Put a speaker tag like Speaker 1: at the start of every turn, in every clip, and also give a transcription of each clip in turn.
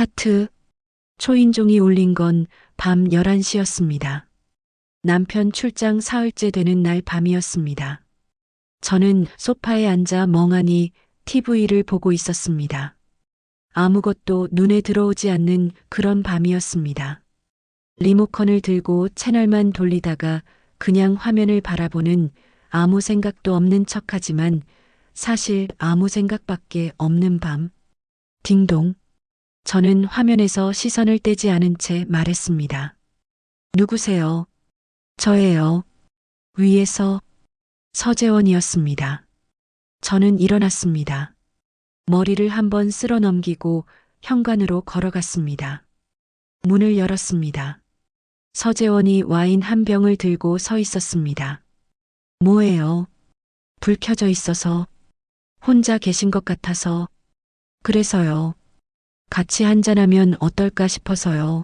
Speaker 1: 스타트. 초인종이 울린 건 밤 11시였습니다. 남편 출장 사흘째 되는 날 밤이었습니다. 저는 소파에 앉아 멍하니 TV를 보고 있었습니다. 아무것도 눈에 들어오지 않는 그런 밤이었습니다. 리모컨을 들고 채널만 돌리다가 그냥 화면을 바라보는 아무 생각도 없는 척하지만 사실 아무 생각밖에 없는 밤. 딩동. 저는 화면에서 시선을 떼지 않은 채 말했습니다. 누구세요? 저예요. 위에서 서재원이었습니다. 저는 일어났습니다. 머리를 한번 쓸어 넘기고 현관으로 걸어갔습니다. 문을 열었습니다. 서재원이 와인 한 병을 들고 서 있었습니다. 뭐예요? 불 켜져 있어서. 혼자 계신 것 같아서. 그래서요. 같이 한잔하면 어떨까 싶어서요.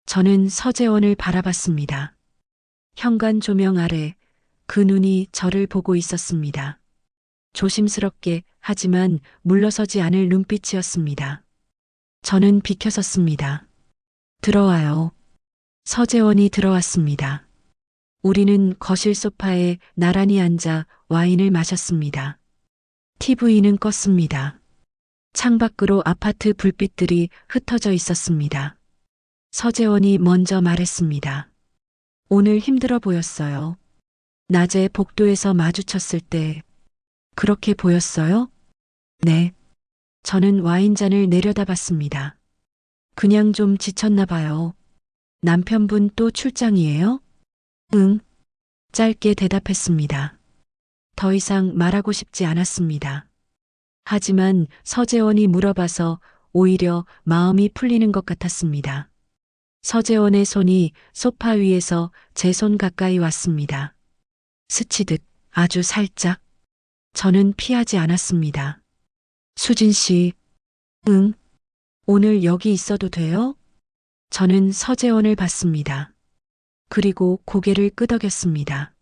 Speaker 1: 저는 서재원을 바라봤습니다. 현관 조명 아래 그 눈이 저를 보고 있었습니다. 조심스럽게 하지만 물러서지 않을 눈빛이었습니다. 저는 비켜섰습니다. 들어와요. 서재원이 들어왔습니다. 우리는 거실 소파에 나란히 앉아 와인을 마셨습니다. TV는 껐습니다. 창밖으로 아파트 불빛들이 흩어져 있었습니다. 서재원이 먼저 말했습니다. 오늘 힘들어 보였어요. 낮에 복도에서 마주쳤을 때 그렇게 보였어요? 네. 저는 와인잔을 내려다봤습니다. 그냥 좀 지쳤나 봐요. 남편분 또 출장이에요? 응. 짧게 대답했습니다. 더 이상 말하고 싶지 않았습니다. 하지만 서재원이 물어봐서 오히려 마음이 풀리는 것 같았습니다. 서재원의 손이 소파 위에서 제 손 가까이 왔습니다. 스치듯 아주 살짝. 저는 피하지 않았습니다. 수진 씨. 응. 오늘 여기 있어도 돼요? 저는 서재원을 봤습니다. 그리고 고개를 끄덕였습니다.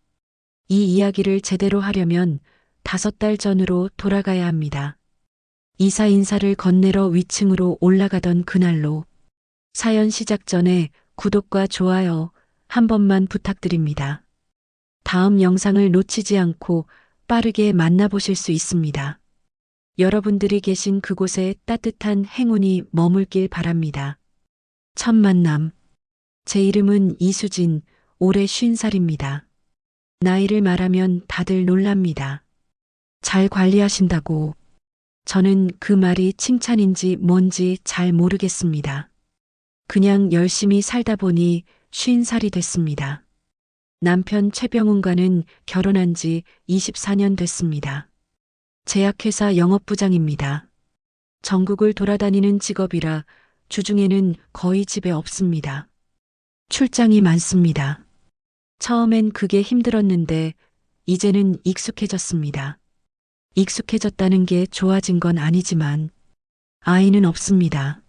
Speaker 1: 이 이야기를 제대로 하려면 5달 전으로 돌아가야 합니다. 이사 인사를 건네러 위층으로 올라가던 그날로. 사연 시작 전에 구독과 좋아요 한 번만 부탁드립니다. 다음 영상을 놓치지 않고 빠르게 만나보실 수 있습니다. 여러분들이 계신 그곳에 따뜻한 행운이 머물길 바랍니다. 첫 만남. 제 이름은 이수진, 올해 50살입니다. 나이를 말하면 다들 놀랍니다. 잘 관리하신다고. 저는 그 말이 칭찬인지 뭔지 잘 모르겠습니다. 그냥 열심히 살다 보니 50살이 됐습니다. 남편 최병훈과는 결혼한 지 24년 됐습니다. 제약회사 영업부장입니다. 전국을 돌아다니는 직업이라 주중에는 거의 집에 없습니다. 출장이 많습니다. 처음엔 그게 힘들었는데 이제는 익숙해졌습니다. 익숙해졌다는 게 좋아진 건 아니지만 아이는 없습니다.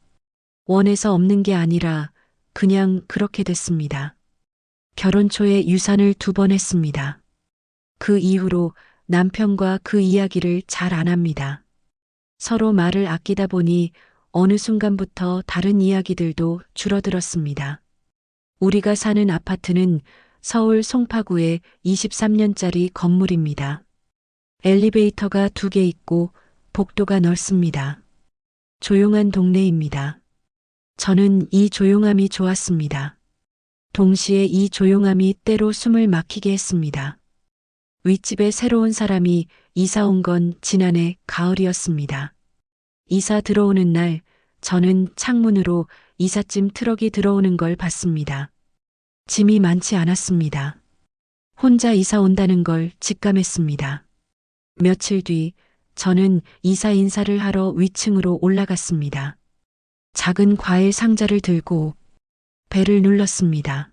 Speaker 1: 원해서 없는 게 아니라 그냥 그렇게 됐습니다. 결혼 초에 유산을 2번 했습니다. 그 이후로 남편과 그 이야기를 잘 안 합니다. 서로 말을 아끼다 보니 어느 순간부터 다른 이야기들도 줄어들었습니다. 우리가 사는 아파트는 서울 송파구의 23년짜리 건물입니다. 엘리베이터가 2개 있고 복도가 넓습니다. 조용한 동네입니다. 저는 이 조용함이 좋았습니다. 동시에 이 조용함이 때로 숨을 막히게 했습니다. 윗집에 새로운 사람이 이사 온 건 지난해 가을이었습니다. 이사 들어오는 날 저는 창문으로 이삿짐 트럭이 들어오는 걸 봤습니다. 짐이 많지 않았습니다. 혼자 이사 온다는 걸 직감했습니다. 며칠 뒤 저는 이사 인사를 하러 위층으로 올라갔습니다. 작은 과일 상자를 들고 벨을 눌렀습니다.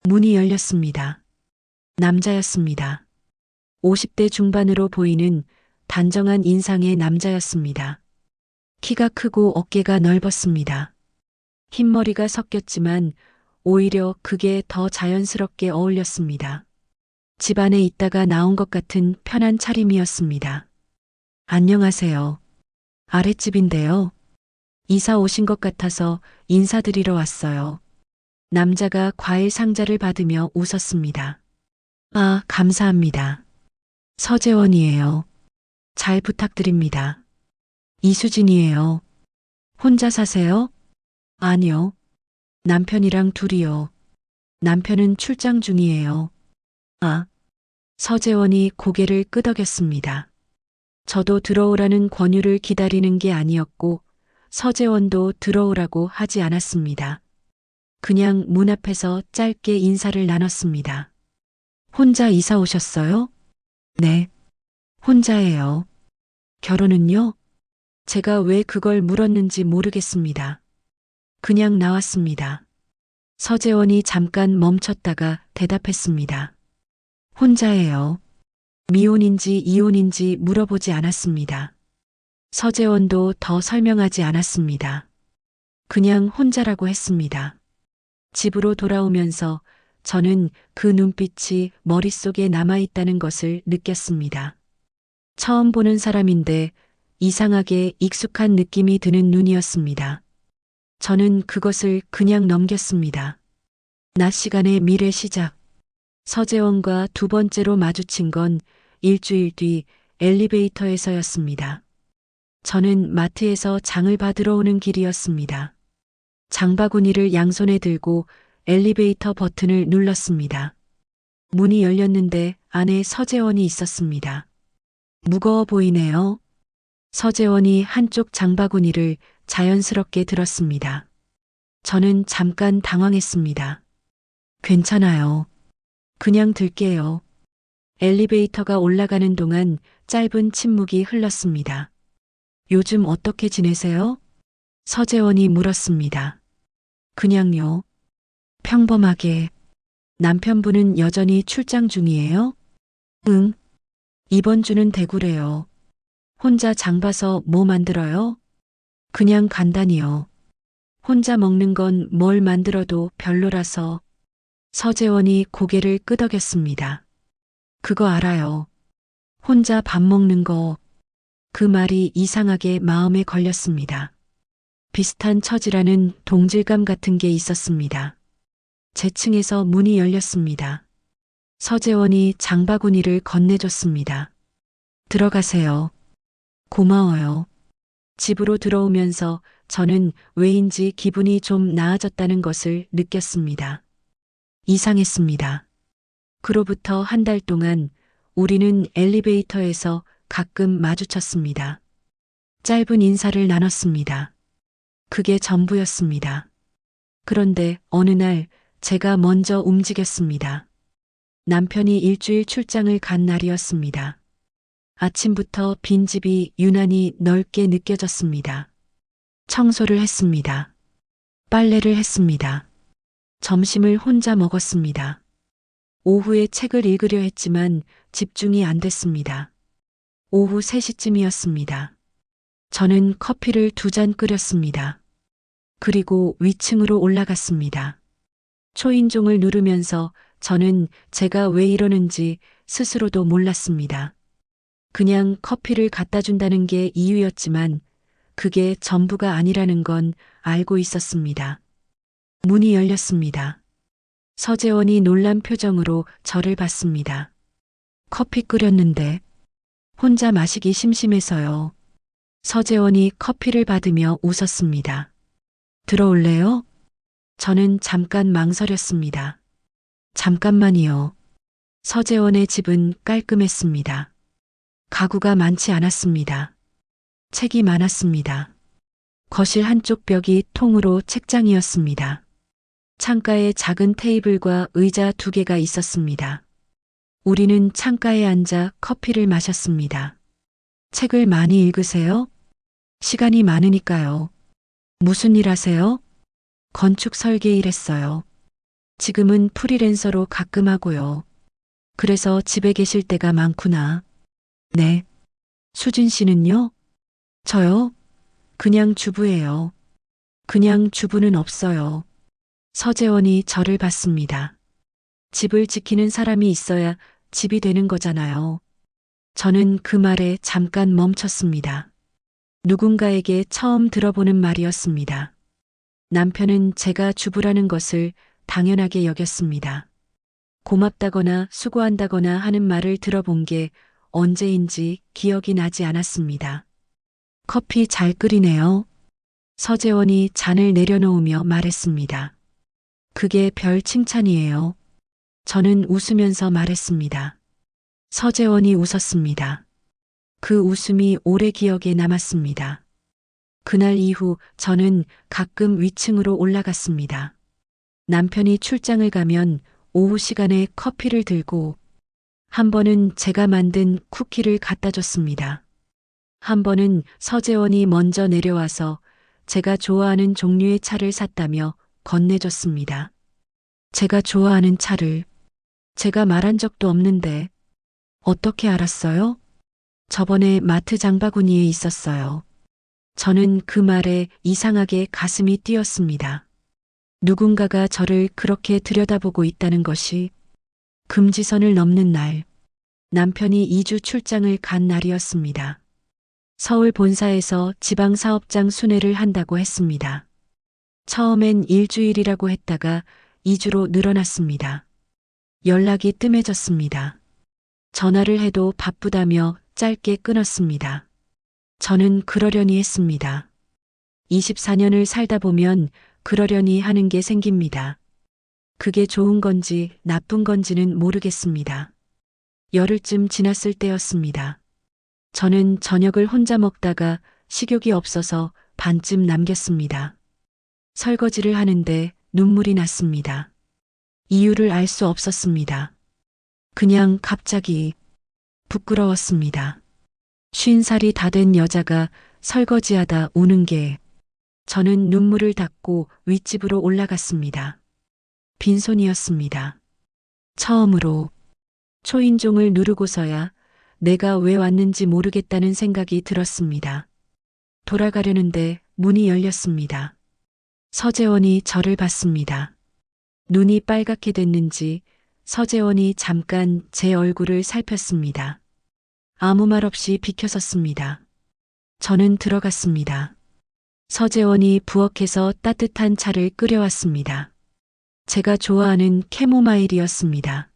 Speaker 1: 문이 열렸습니다. 남자였습니다. 50대 중반으로 보이는 단정한 인상의 남자였습니다. 키가 크고 어깨가 넓었습니다. 흰머리가 섞였지만 오히려 그게 더 자연스럽게 어울렸습니다. 집 안에 있다가 나온 것 같은 편한 차림이었습니다. 안녕하세요. 아랫집인데요. 이사 오신 것 같아서 인사드리러 왔어요. 남자가 과일 상자를 받으며 웃었습니다. 아, 감사합니다. 서재원이에요. 잘 부탁드립니다. 이수진이에요. 혼자 사세요? 아니요. 남편이랑 둘이요. 남편은 출장 중이에요. 아, 서재원이 고개를 끄덕였습니다. 저도 들어오라는 권유를 기다리는 게 아니었고 서재원도 들어오라고 하지 않았습니다. 그냥 문 앞에서 짧게 인사를 나눴습니다. 혼자 이사 오셨어요? 네, 혼자예요. 결혼은요? 제가 왜 그걸 물었는지 모르겠습니다. 그냥 나왔습니다. 서재원이 잠깐 멈췄다가 대답했습니다. 혼자예요. 미혼인지 이혼인지 물어보지 않았습니다. 서재원도 더 설명하지 않았습니다. 그냥 혼자라고 했습니다. 집으로 돌아오면서 저는 그 눈빛이 머릿속에 남아있다는 것을 느꼈습니다. 처음 보는 사람인데 이상하게 익숙한 느낌이 드는 눈이었습니다. 저는 그것을 그냥 넘겼습니다. 낮 시간의 미래 시작. 서재원과 두 번째로 마주친 건 일주일 뒤 엘리베이터에서였습니다. 저는 마트에서 장을 받으러 오는 길이었습니다. 장바구니를 양손에 들고 엘리베이터 버튼을 눌렀습니다. 문이 열렸는데 안에 서재원이 있었습니다. 무거워 보이네요. 서재원이 한쪽 장바구니를 자연스럽게 들었습니다. 저는 잠깐 당황했습니다. 괜찮아요. 그냥 들게요. 엘리베이터가 올라가는 동안 짧은 침묵이 흘렀습니다. 요즘 어떻게 지내세요? 서재원이 물었습니다. 그냥요. 평범하게. 남편분은 여전히 출장 중이에요? 응. 이번 주는 대구래요. 혼자 장 봐서 뭐 만들어요? 그냥 간단히요. 혼자 먹는 건 뭘 만들어도 별로라서. 서재원이 고개를 끄덕였습니다. 그거 알아요. 혼자 밥 먹는 거. 그 말이 이상하게 마음에 걸렸습니다. 비슷한 처지라는 동질감 같은 게 있었습니다. 제 층에서 문이 열렸습니다. 서재원이 장바구니를 건네줬습니다. 들어가세요. 고마워요. 집으로 들어오면서 저는 왜인지 기분이 좀 나아졌다는 것을 느꼈습니다. 이상했습니다. 그로부터 한 달 동안 우리는 엘리베이터에서 가끔 마주쳤습니다. 짧은 인사를 나눴습니다. 그게 전부였습니다. 그런데 어느 날 제가 먼저 움직였습니다. 남편이 일주일 출장을 간 날이었습니다. 아침부터 빈집이 유난히 넓게 느껴졌습니다. 청소를 했습니다. 빨래를 했습니다. 점심을 혼자 먹었습니다. 오후에 책을 읽으려 했지만 집중이 안 됐습니다. 오후 3시쯤이었습니다. 저는 커피를 2잔 끓였습니다. 그리고 위층으로 올라갔습니다. 초인종을 누르면서 저는 제가 왜 이러는지 스스로도 몰랐습니다. 그냥 커피를 갖다 준다는 게 이유였지만 그게 전부가 아니라는 건 알고 있었습니다. 문이 열렸습니다. 서재원이 놀란 표정으로 저를 봤습니다. 커피 끓였는데 혼자 마시기 심심해서요. 서재원이 커피를 받으며 웃었습니다. 들어올래요? 저는 잠깐 망설였습니다. 잠깐만이요. 서재원의 집은 깔끔했습니다. 가구가 많지 않았습니다. 책이 많았습니다. 거실 한쪽 벽이 통으로 책장이었습니다. 창가에 작은 테이블과 의자 2개가 있었습니다. 우리는 창가에 앉아 커피를 마셨습니다. 책을 많이 읽으세요? 시간이 많으니까요. 무슨 일 하세요? 건축 설계 일 했어요. 지금은 프리랜서로 가끔 하고요. 그래서 집에 계실 때가 많구나. 네. 수진 씨는요? 저요? 그냥 주부예요. 그냥 주부는 없어요. 서재원이 저를 봤습니다. 집을 지키는 사람이 있어야 집이 되는 거잖아요. 저는 그 말에 잠깐 멈췄습니다. 누군가에게 처음 들어보는 말이었습니다. 남편은 제가 주부라는 것을 당연하게 여겼습니다. 고맙다거나 수고한다거나 하는 말을 들어본 게 언제인지 기억이 나지 않았습니다. 커피 잘 끓이네요. 서재원이 잔을 내려놓으며 말했습니다. 그게 별 칭찬이에요. 저는 웃으면서 말했습니다. 서재원이 웃었습니다. 그 웃음이 오래 기억에 남았습니다. 그날 이후 저는 가끔 위층으로 올라갔습니다. 남편이 출장을 가면 오후 시간에 커피를 들고 한 번은 제가 만든 쿠키를 갖다 줬습니다. 한 번은 서재원이 먼저 내려와서 제가 좋아하는 종류의 차를 샀다며 건네줬습니다. 제가 좋아하는 차를 제가 말한 적도 없는데 어떻게 알았어요? 저번에 마트 장바구니에 있었어요. 저는 그 말에 이상하게 가슴이 뛰었습니다. 누군가가 저를 그렇게 들여다보고 있다는 것이 금지선을 넘는 날, 남편이 2주 출장을 간 날이었습니다. 서울 본사에서 지방사업장 순회를 한다고 했습니다. 처음엔 일주일이라고 했다가 2주로 늘어났습니다. 연락이 뜸해졌습니다. 전화를 해도 바쁘다며 짧게 끊었습니다. 저는 그러려니 했습니다. 24년을 살다 보면 그러려니 하는 게 생깁니다. 그게 좋은 건지 나쁜 건지는 모르겠습니다. 열흘쯤 지났을 때였습니다. 저는 저녁을 혼자 먹다가 식욕이 없어서 반쯤 남겼습니다. 설거지를 하는데 눈물이 났습니다. 이유를 알 수 없었습니다. 그냥 갑자기 부끄러웠습니다. 50살이 다 된 여자가 설거지하다 우는 게 저는 눈물을 닦고 윗집으로 올라갔습니다. 빈손이었습니다. 처음으로 초인종을 누르고서야 내가 왜 왔는지 모르겠다는 생각이 들었습니다. 돌아가려는데 문이 열렸습니다. 서재원이 저를 봤습니다. 눈이 빨갛게 됐는지 서재원이 잠깐 제 얼굴을 살폈습니다. 아무 말 없이 비켜섰습니다. 저는 들어갔습니다. 서재원이 부엌에서 따뜻한 차를 끓여왔습니다. 제가 좋아하는 캐모마일이었습니다.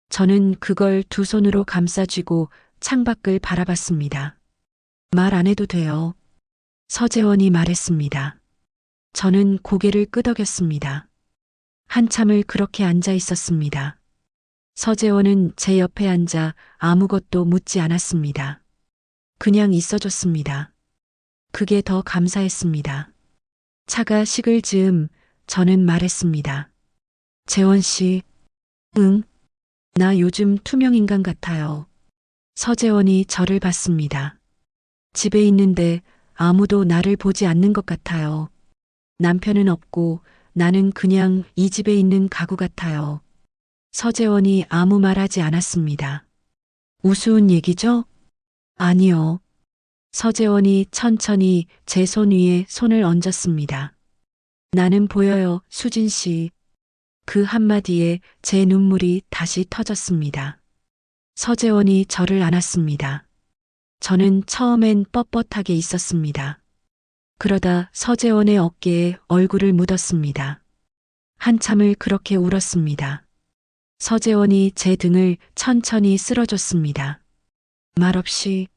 Speaker 1: 저는 그걸 두 손으로 감싸쥐고 창밖을 바라봤습니다. 말 안 해도 돼요. 서재원이 말했습니다. 저는 고개를 끄덕였습니다. 한참을 그렇게 앉아 있었습니다. 서재원은 제 옆에 앉아 아무것도 묻지 않았습니다. 그냥 있어줬습니다. 그게 더 감사했습니다. 차가 식을 즈음 저는 말했습니다. 재원 씨, 응, 나 요즘 투명인간 같아요. 서재원이 저를 봤습니다. 집에 있는데 아무도 나를 보지 않는 것 같아요. 남편은 없고 나는 그냥 이 집에 있는 가구 같아요. 서재원이 아무 말 하지 않았습니다. 우스운 얘기죠? 아니요. 서재원이 천천히 제 손 위에 손을 얹었습니다. 나는 보여요, 수진 씨. 그 한마디에 제 눈물이 다시 터졌습니다. 서재원이 저를 안았습니다. 저는 처음엔 뻣뻣하게 있었습니다. 그러다 서재원의 어깨에 얼굴을 묻었습니다. 한참을 그렇게 울었습니다. 서재원이 제 등을 천천히 쓸어줬습니다. 말없이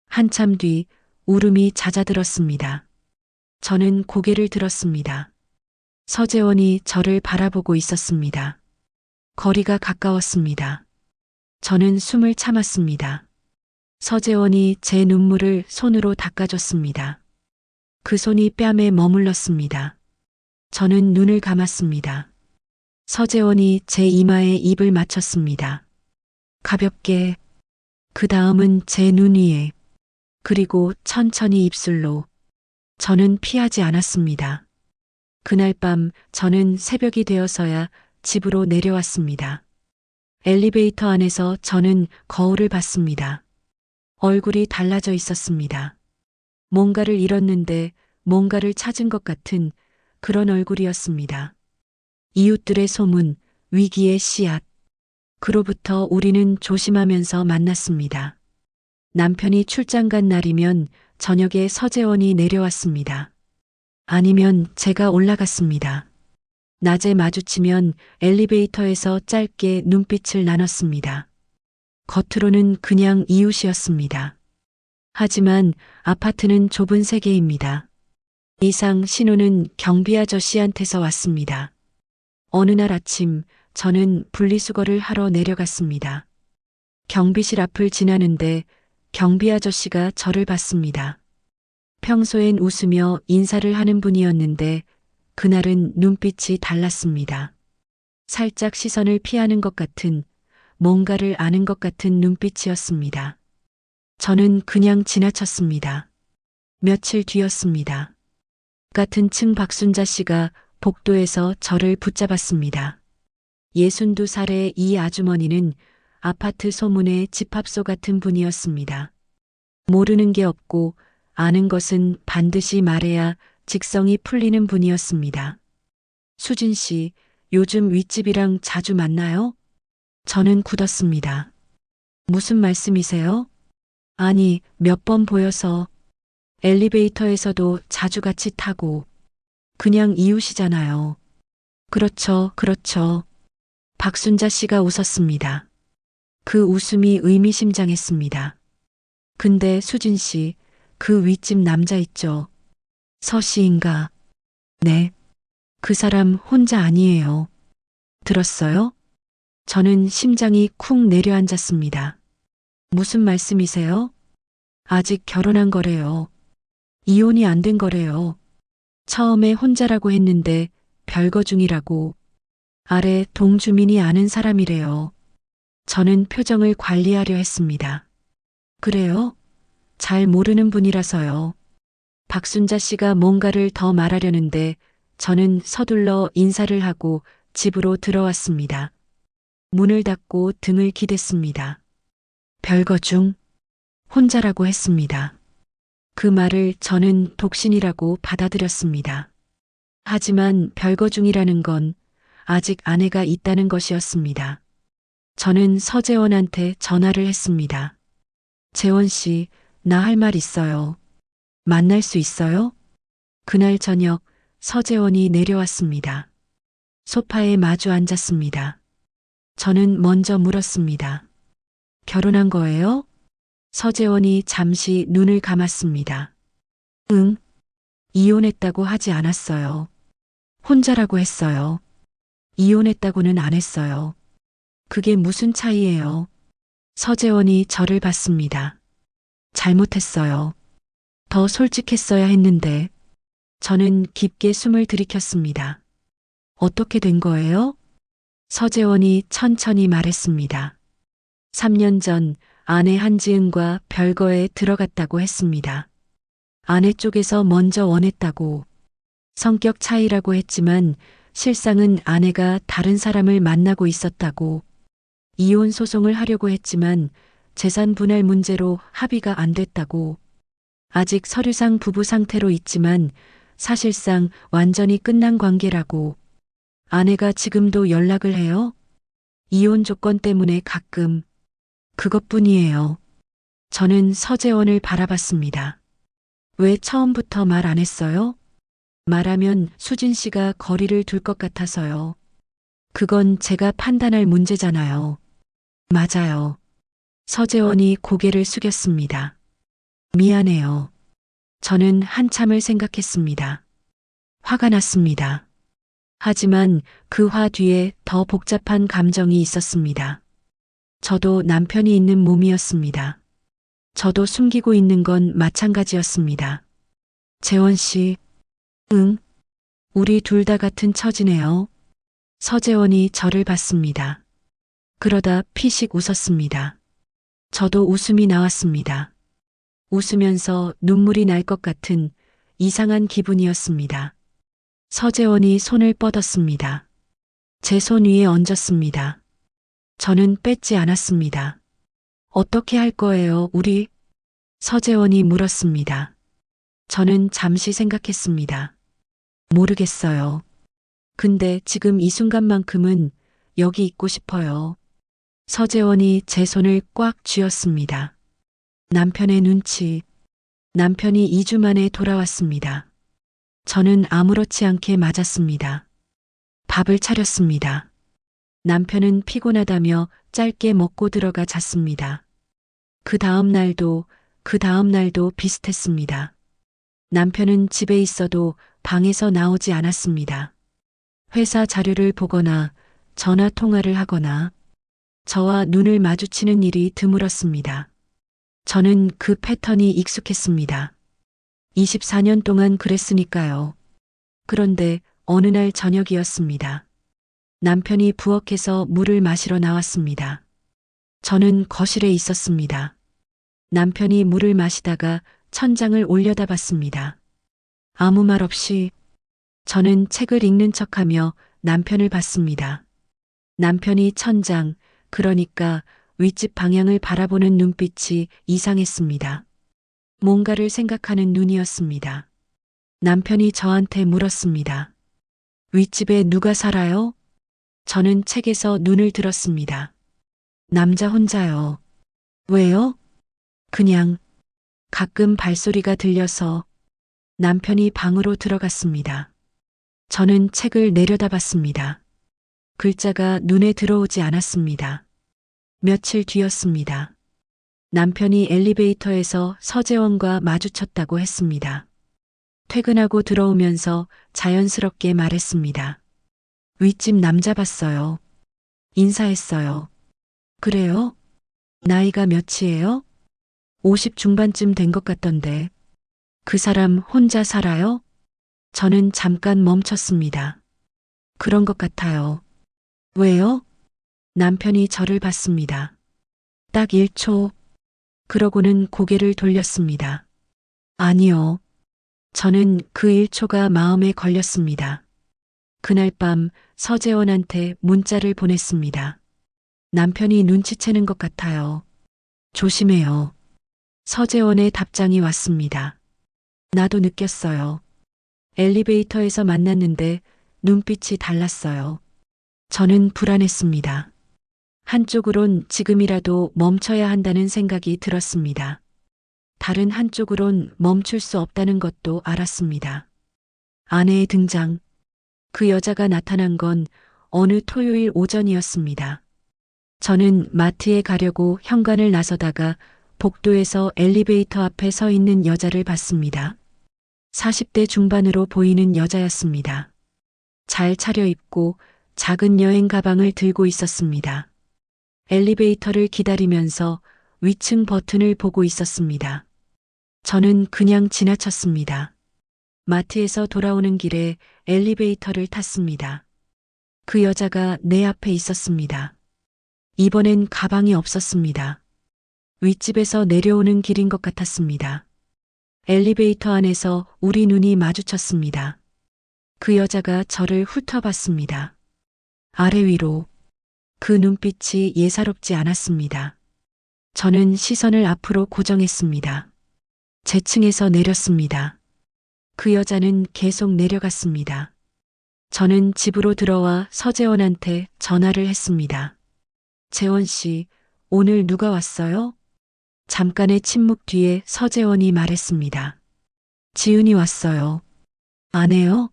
Speaker 1: 한참 뒤 울음이 잦아들었습니다. 저는 고개를 들었습니다. 서재원이 저를 바라보고 있었습니다. 거리가 가까웠습니다. 저는 숨을 참았습니다. 서재원이 제 눈물을 손으로 닦아줬습니다. 그 손이 뺨에 머물렀습니다. 저는 눈을 감았습니다. 서재원이 제 이마에 입을 맞췄습니다. 가볍게, 그 다음은 제 눈 위에, 그리고 천천히 입술로. 저는 피하지 않았습니다. 그날 밤 저는 새벽이 되어서야 집으로 내려왔습니다. 엘리베이터 안에서 저는 거울을 봤습니다. 얼굴이 달라져 있었습니다. 뭔가를 잃었는데 뭔가를 찾은 것 같은 그런 얼굴이었습니다. 이웃들의 소문, 위기의 씨앗. 그로부터 우리는 조심하면서 만났습니다. 남편이 출장 간 날이면 저녁에 서재원이 내려왔습니다. 아니면 제가 올라갔습니다. 낮에 마주치면 엘리베이터에서 짧게 눈빛을 나눴습니다. 겉으로는 그냥 이웃이었습니다. 하지만 아파트는 좁은 세계입니다. 이상 신호는 경비 아저씨한테서 왔습니다. 어느 날 아침 저는 분리수거를 하러 내려갔습니다. 경비실 앞을 지나는데 경비 아저씨가 저를 봤습니다. 평소엔 웃으며 인사를 하는 분이었는데 그날은 눈빛이 달랐습니다. 살짝 시선을 피하는 것 같은, 뭔가를 아는 것 같은 눈빛이었습니다. 저는 그냥 지나쳤습니다. 며칠 뒤였습니다. 같은 층 박순자 씨가 복도에서 저를 붙잡았습니다. 62살의 이 아주머니는 아파트 소문의 집합소 같은 분이었습니다. 모르는 게 없고 아는 것은 반드시 말해야 직성이 풀리는 분이었습니다. 수진 씨, 요즘 윗집이랑 자주 만나요? 저는 굳었습니다. 무슨 말씀이세요? 아니, 몇 번 보여서. 엘리베이터에서도 자주 같이 타고. 그냥 이웃이잖아요. 그렇죠, 그렇죠. 박순자 씨가 웃었습니다. 그 웃음이 의미심장했습니다. 근데 수진 씨, 그 윗집 남자 있죠? 서 씨인가? 네. 그 사람 혼자 아니에요. 들었어요? 저는 심장이 쿵 내려앉았습니다. 무슨 말씀이세요? 아직 결혼한 거래요. 이혼이 안 된 거래요. 처음에 혼자라고 했는데 별거 중이라고. 아래 동주민이 아는 사람이래요. 저는 표정을 관리하려 했습니다. 그래요? 잘 모르는 분이라서요. 박순자 씨가 뭔가를 더 말하려는데 저는 서둘러 인사를 하고 집으로 들어왔습니다. 문을 닫고 등을 기댔습니다. 별거 중 혼자라고 했습니다. 그 말을 저는 독신이라고 받아들였습니다. 하지만 별거 중이라는 건 아직 아내가 있다는 것이었습니다. 저는 서재원한테 전화를 했습니다. 재원 씨, 나 할 말 있어요. 만날 수 있어요? 그날 저녁 서재원이 내려왔습니다. 소파에 마주 앉았습니다. 저는 먼저 물었습니다. 결혼한 거예요? 서재원이 잠시 눈을 감았습니다. 응. 이혼했다고 하지 않았어요. 혼자라고 했어요. 이혼했다고는 안 했어요. 그게 무슨 차이예요? 서재원이 저를 봤습니다. 잘못했어요. 더 솔직했어야 했는데. 저는 깊게 숨을 들이켰습니다. 어떻게 된 거예요? 서재원이 천천히 말했습니다. 3년 전 아내 한지은과 별거에 들어갔다고 했습니다. 아내 쪽에서 먼저 원했다고. 성격 차이라고 했지만 실상은 아내가 다른 사람을 만나고 있었다고. 이혼 소송을 하려고 했지만 재산 분할 문제로 합의가 안 됐다고. 아직 서류상 부부 상태로 있지만 사실상 완전히 끝난 관계라고. 아내가 지금도 연락을 해요? 이혼 조건 때문에 가끔. 그것뿐이에요. 저는 서재원을 바라봤습니다. 왜 처음부터 말 안 했어요? 말하면 수진 씨가 거리를 둘 것 같아서요. 그건 제가 판단할 문제잖아요. 맞아요. 서재원이 고개를 숙였습니다. 미안해요. 저는 한참을 생각했습니다. 화가 났습니다. 하지만 그 화 뒤에 더 복잡한 감정이 있었습니다. 저도 남편이 있는 몸이었습니다. 저도 숨기고 있는 건 마찬가지였습니다. 재원 씨, 응, 우리 둘 다 같은 처지네요. 서재원이 저를 봤습니다. 그러다 피식 웃었습니다. 저도 웃음이 나왔습니다. 웃으면서 눈물이 날 것 같은 이상한 기분이었습니다. 서재원이 손을 뻗었습니다. 제 손 위에 얹었습니다. 저는 뺏지 않았습니다. 어떻게 할 거예요, 우리? 서재원이 물었습니다. 저는 잠시 생각했습니다. 모르겠어요. 근데 지금 이 순간만큼은 여기 있고 싶어요. 서재원이 제 손을 꽉 쥐었습니다. 남편의 눈치, 남편이 2주 만에 돌아왔습니다. 저는 아무렇지 않게 맞았습니다. 밥을 차렸습니다. 남편은 피곤하다며 짧게 먹고 들어가 잤습니다. 그 다음 날도 비슷했습니다. 남편은 집에 있어도 방에서 나오지 않았습니다. 회사 자료를 보거나 전화 통화를 하거나 저와 눈을 마주치는 일이 드물었습니다. 저는 그 패턴이 익숙했습니다. 24년 동안 그랬으니까요. 그런데 어느 날 저녁이었습니다. 남편이 부엌에서 물을 마시러 나왔습니다. 저는 거실에 있었습니다. 남편이 물을 마시다가 천장을 올려다봤습니다. 아무 말 없이 저는 책을 읽는 척하며 남편을 봤습니다. 남편이 천장, 그러니까 윗집 방향을 바라보는 눈빛이 이상했습니다. 뭔가를 생각하는 눈이었습니다. 남편이 저한테 물었습니다. 윗집에 누가 살아요? 저는 책에서 눈을 들었습니다. 남자 혼자요. 왜요? 그냥 가끔 발소리가 들려서. 남편이 방으로 들어갔습니다. 저는 책을 내려다봤습니다. 글자가 눈에 들어오지 않았습니다. 며칠 뒤였습니다. 남편이 엘리베이터에서 서재원과 마주쳤다고 했습니다. 퇴근하고 들어오면서 자연스럽게 말했습니다. 윗집 남자 봤어요. 인사했어요. 그래요? 나이가 몇이에요? 50 중반쯤 된 것 같던데. 그 사람 혼자 살아요? 저는 잠깐 멈췄습니다. 그런 것 같아요. 왜요? 남편이 저를 봤습니다. 딱 1초. 그러고는 고개를 돌렸습니다. 아니요. 저는 그 1초가 마음에 걸렸습니다. 그날 밤 서재원한테 문자를 보냈습니다. 남편이 눈치채는 것 같아요. 조심해요. 서재원의 답장이 왔습니다. 나도 느꼈어요. 엘리베이터에서 만났는데 눈빛이 달랐어요. 저는 불안했습니다. 한쪽으론 지금이라도 멈춰야 한다는 생각이 들었습니다. 다른 한쪽으론 멈출 수 없다는 것도 알았습니다. 아내의 등장. 그 여자가 나타난 건 어느 토요일 오전이었습니다. 저는 마트에 가려고 현관을 나서다가 복도에서 엘리베이터 앞에 서 있는 여자를 봤습니다. 40대 중반으로 보이는 여자였습니다. 잘 차려입고 작은 여행 가방을 들고 있었습니다. 엘리베이터를 기다리면서 위층 버튼을 보고 있었습니다. 저는 그냥 지나쳤습니다. 마트에서 돌아오는 길에 엘리베이터를 탔습니다. 그 여자가 내 앞에 있었습니다. 이번엔 가방이 없었습니다. 윗집에서 내려오는 길인 것 같았습니다. 엘리베이터 안에서 우리 눈이 마주쳤습니다. 그 여자가 저를 훑어봤습니다. 아래 위로. 그 눈빛이 예사롭지 않았습니다. 저는 시선을 앞으로 고정했습니다. 제 층에서 내렸습니다. 그 여자는 계속 내려갔습니다. 저는 집으로 들어와 서재원한테 전화를 했습니다. 재원 씨, 오늘 누가 왔어요? 잠깐의 침묵 뒤에 서재원이 말했습니다. 지은이 왔어요. 아내요?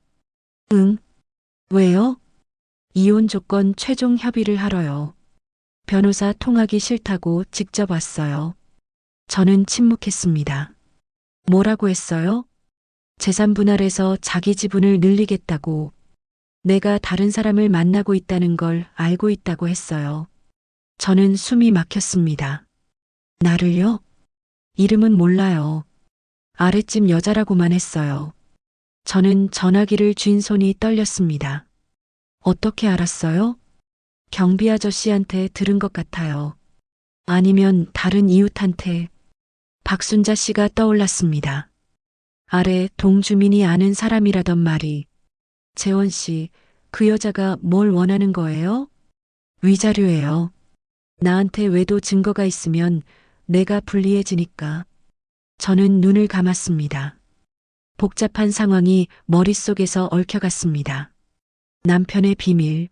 Speaker 1: 응. 왜요? 이혼 조건 최종 협의를 하러요. 변호사 통하기 싫다고 직접 왔어요. 저는 침묵했습니다. 뭐라고 했어요? 재산 분할해서 자기 지분을 늘리겠다고. 내가 다른 사람을 만나고 있다는 걸 알고 있다고 했어요. 저는 숨이 막혔습니다. 나를요? 이름은 몰라요. 아랫집 여자라고만 했어요. 저는 전화기를 쥔 손이 떨렸습니다. 어떻게 알았어요? 경비 아저씨한테 들은 것 같아요. 아니면 다른 이웃한테. 박순자 씨가 떠올랐습니다. 아래 동주민이 아는 사람이라던 말이. 재원 씨, 그 여자가 뭘 원하는 거예요? 위자료예요. 나한테 외도 증거가 있으면 내가 불리해지니까. 저는 눈을 감았습니다. 복잡한 상황이 머릿속에서 얽혀갔습니다. 남편의 비밀.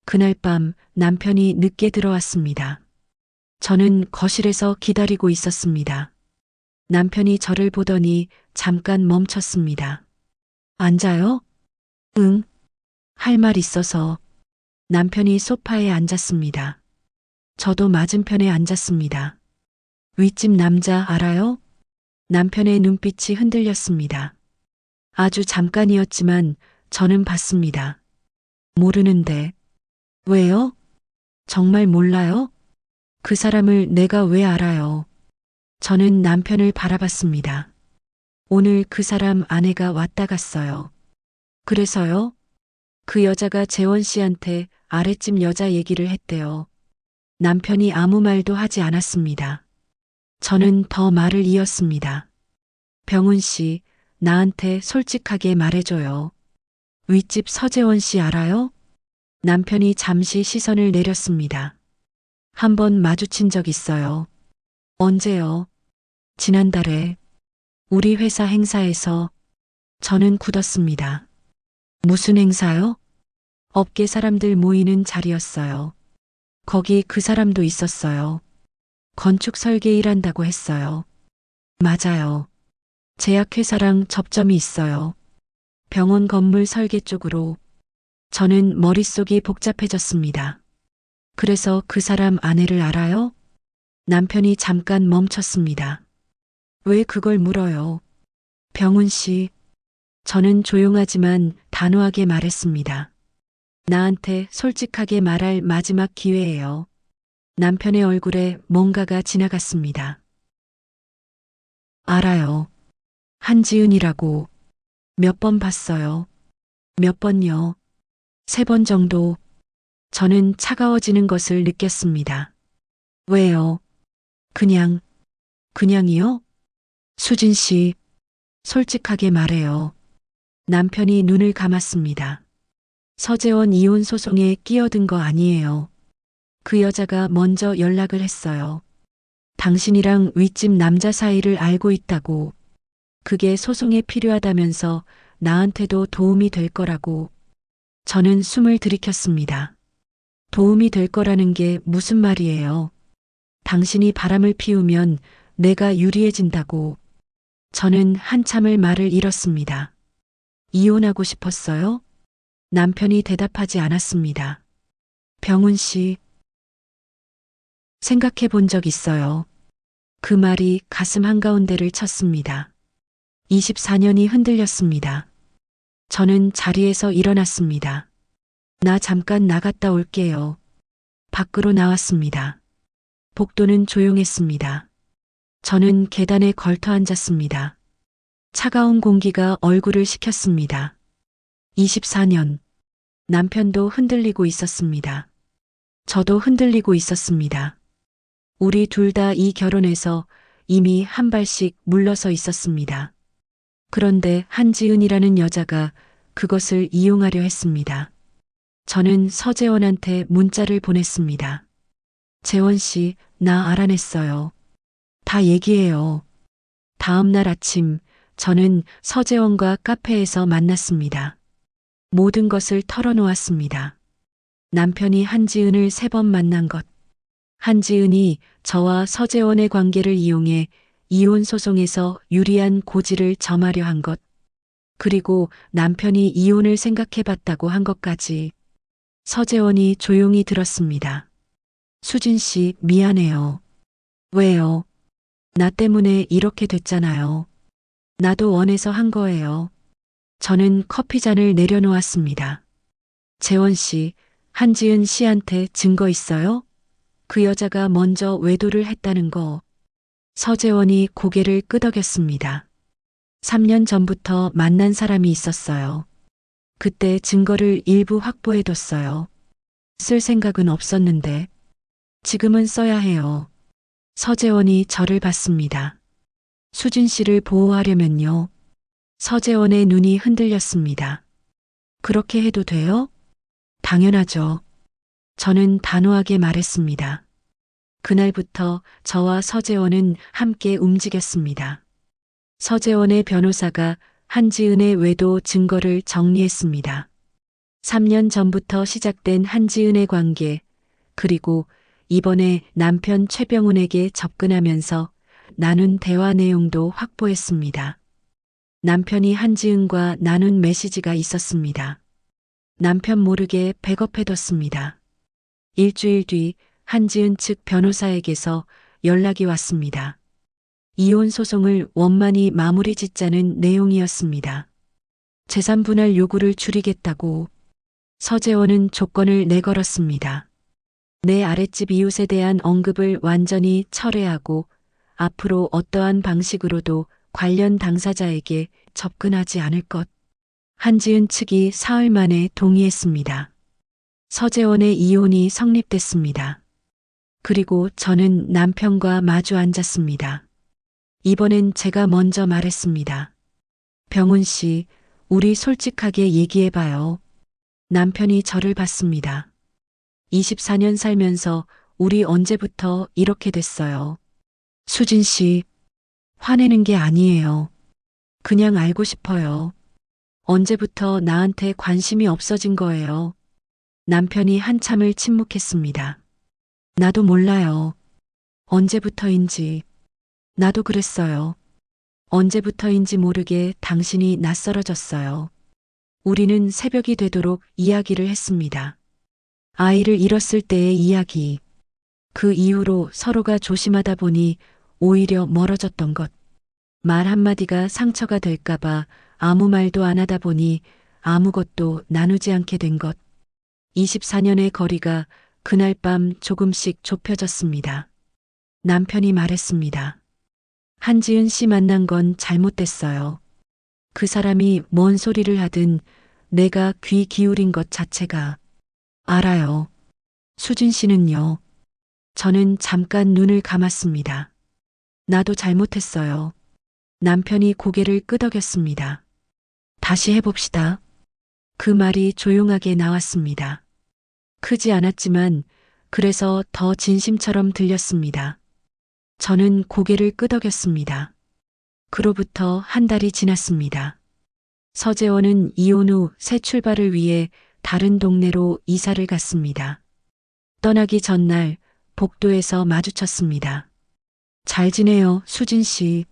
Speaker 1: 그날 밤 남편이 늦게 들어왔습니다. 저는 거실에서 기다리고 있었습니다. 남편이 저를 보더니 잠깐 멈췄습니다. 앉아요? 응. 할 말 있어서. 남편이 소파에 앉았습니다. 저도 맞은편에 앉았습니다. 윗집 남자 알아요? 남편의 눈빛이 흔들렸습니다. 아주 잠깐이었지만 저는 봤습니다. 모르는데. 왜요? 정말 몰라요? 그 사람을 내가 왜 알아요? 저는 남편을 바라봤습니다. 오늘 그 사람 아내가 왔다 갔어요. 그래서요? 그 여자가 재원 씨한테 아랫집 여자 얘기를 했대요. 남편이 아무 말도 하지 않았습니다. 저는 더 말을 이었습니다. 병훈 씨, 나한테 솔직하게 말해줘요. 윗집 서재원 씨 알아요? 남편이 잠시 시선을 내렸습니다. 한 번 마주친 적 있어요. 언제요? 지난달에 우리 회사 행사에서. 저는 굳었습니다. 무슨 행사요? 업계 사람들 모이는 자리였어요. 거기 그 사람도 있었어요. 건축 설계 일한다고 했어요. 맞아요. 제약회사랑 접점이 있어요. 병원 건물 설계 쪽으로. 저는 머릿속이 복잡해졌습니다. 그래서 그 사람 아내를 알아요? 남편이 잠깐 멈췄습니다. 왜 그걸 물어요? 병훈 씨. 저는 조용하지만 단호하게 말했습니다. 나한테 솔직하게 말할 마지막 기회예요. 남편의 얼굴에 뭔가가 지나갔습니다. 알아요. 한지은이라고. 몇 번 봤어요. 몇 번요? 3번 정도. 저는 차가워지는 것을 느꼈습니다. 왜요? 그냥이요? 수진 씨, 솔직하게 말해요. 남편이 눈을 감았습니다. 서재원 이혼 소송에 끼어든 거 아니에요. 그 여자가 먼저 연락을 했어요. 당신이랑 윗집 남자 사이를 알고 있다고. 그게 소송에 필요하다면서 나한테도 도움이 될 거라고. 저는 숨을 들이켰습니다. 도움이 될 거라는 게 무슨 말이에요? 당신이 바람을 피우면 내가 유리해진다고. 저는 한참을 말을 잃었습니다. 이혼하고 싶었어요? 남편이 대답하지 않았습니다. 병훈 씨, 생각해 본 적 있어요. 그 말이 가슴 한가운데를 쳤습니다. 24년이 흔들렸습니다. 저는 자리에서 일어났습니다. 나 잠깐 나갔다 올게요. 밖으로 나왔습니다. 복도는 조용했습니다. 저는 계단에 걸터 앉았습니다. 차가운 공기가 얼굴을 식혔습니다. 24년. 남편도 흔들리고 있었습니다. 저도 흔들리고 있었습니다. 우리 둘 다 이 결혼에서 이미 한 발씩 물러서 있었습니다. 그런데 한지은이라는 여자가 그것을 이용하려 했습니다. 저는 서재원한테 문자를 보냈습니다. 재원 씨, 나 알아냈어요. 다 얘기해요. 다음 날 아침, 저는 서재원과 카페에서 만났습니다. 모든 것을 털어놓았습니다. 남편이 한지은을 3번 만난 것. 한지은이 저와 서재원의 관계를 이용해 이혼 소송에서 유리한 고지를 점하려 한 것. 그리고 남편이 이혼을 생각해 봤다고 한 것까지. 서재원이 조용히 들었습니다. 수진 씨, 미안해요. 왜요? 나 때문에 이렇게 됐잖아요. 나도 원해서 한 거예요. 저는 커피잔을 내려놓았습니다. 재원 씨, 한지은 씨한테 증거 있어요? 그 여자가 먼저 외도를 했다는 거. 서재원이 고개를 끄덕였습니다. 3년 전부터 만난 사람이 있었어요. 그때 증거를 일부 확보해뒀어요. 쓸 생각은 없었는데 지금은 써야 해요. 서재원이 저를 봤습니다. 수진 씨를 보호하려면요. 서재원의 눈이 흔들렸습니다. 그렇게 해도 돼요? 당연하죠. 저는 단호하게 말했습니다. 그날부터 저와 서재원은 함께 움직였습니다. 서재원의 변호사가 한지은의 외도 증거를 정리했습니다. 3년 전부터 시작된 한지은의 관계, 그리고 이번에 남편 최병훈에게 접근하면서 나눈 대화 내용도 확보했습니다. 남편이 한지은과 나눈 메시지가 있었습니다. 남편 모르게 백업해뒀습니다. 일주일 뒤 한지은 측 변호사에게서 연락이 왔습니다. 이혼 소송을 원만히 마무리 짓자는 내용이었습니다. 재산 분할 요구를 줄이겠다고 서재원은 조건을 내걸었습니다. 내 아랫집 이웃에 대한 언급을 완전히 철회하고 앞으로 어떠한 방식으로도 관련 당사자에게 접근하지 않을 것. 한지은 측이 사흘 만에 동의했습니다. 서재원의 이혼이 성립됐습니다. 그리고 저는 남편과 마주 앉았습니다. 이번엔 제가 먼저 말했습니다. 병훈 씨, 우리 솔직하게 얘기해봐요. 남편이 저를 봤습니다. 24년 살면서 우리 언제부터 이렇게 됐어요? 수진 씨, 화내는 게 아니에요. 그냥 알고 싶어요. 언제부터 나한테 관심이 없어진 거예요? 남편이 한참을 침묵했습니다. 나도 몰라요. 언제부터인지. 나도 그랬어요. 언제부터인지 모르게 당신이 낯설어졌어요. 우리는 새벽이 되도록 이야기를 했습니다. 아이를 잃었을 때의 이야기. 그 이후로 서로가 조심하다 보니 오히려 멀어졌던 것. 말 한마디가 상처가 될까봐 아무 말도 안 하다 보니 아무것도 나누지 않게 된 것. 24년의 거리가 그날 밤 조금씩 좁혀졌습니다. 남편이 말했습니다. 한지은 씨 만난 건 잘못됐어요. 그 사람이 뭔 소리를 하든 내가 귀 기울인 것 자체가. 알아요. 수진 씨는요? 저는 잠깐 눈을 감았습니다. 나도 잘못했어요. 남편이 고개를 끄덕였습니다. 다시 해봅시다. 그 말이 조용하게 나왔습니다. 크지 않았지만 그래서 더 진심처럼 들렸습니다. 저는 고개를 끄덕였습니다. 그로부터 한 달이 지났습니다. 서재원은 이혼 후 새 출발을 위해 다른 동네로 이사를 갔습니다. 떠나기 전날 복도에서 마주쳤습니다. 잘 지내요, 수진 씨.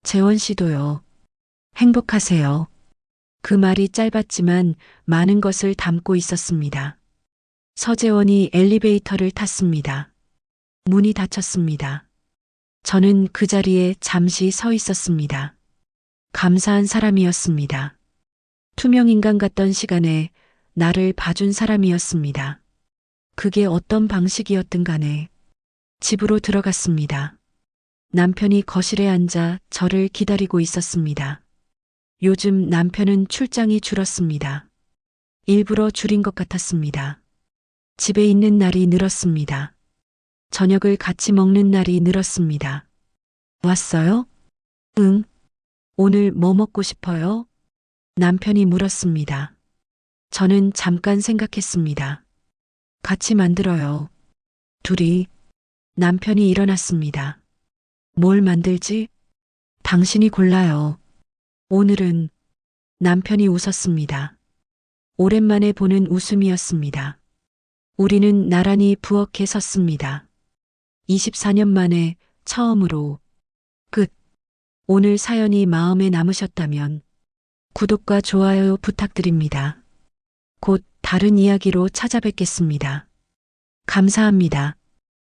Speaker 1: 재원 씨도요. 행복하세요. 그 말이 짧았지만 많은 것을 담고 있었습니다. 서재원이 엘리베이터를 탔습니다. 문이 닫혔습니다. 저는 그 자리에 잠시 서 있었습니다. 감사한 사람이었습니다. 투명인간 같던 시간에 나를 봐준 사람이었습니다. 그게 어떤 방식이었든 간에 집으로 들어갔습니다. 남편이 거실에 앉아 저를 기다리고 있었습니다. 요즘 남편은 출장이 줄었습니다. 일부러 줄인 것 같았습니다. 집에 있는 날이 늘었습니다. 저녁을 같이 먹는 날이 늘었습니다. 왔어요? 응. 오늘 뭐 먹고 싶어요? 남편이 물었습니다. 저는 잠깐 생각했습니다. 같이 만들어요. 둘이. 남편이 일어났습니다. 뭘 만들지? 당신이 골라요. 오늘은. 남편이 웃었습니다. 오랜만에 보는 웃음이었습니다. 우리는 나란히 부엌에 섰습니다. 24년 만에 처음으로. 끝. 오늘 사연이 마음에 남으셨다면 구독과 좋아요 부탁드립니다. 곧 다른 이야기로 찾아뵙겠습니다. 감사합니다.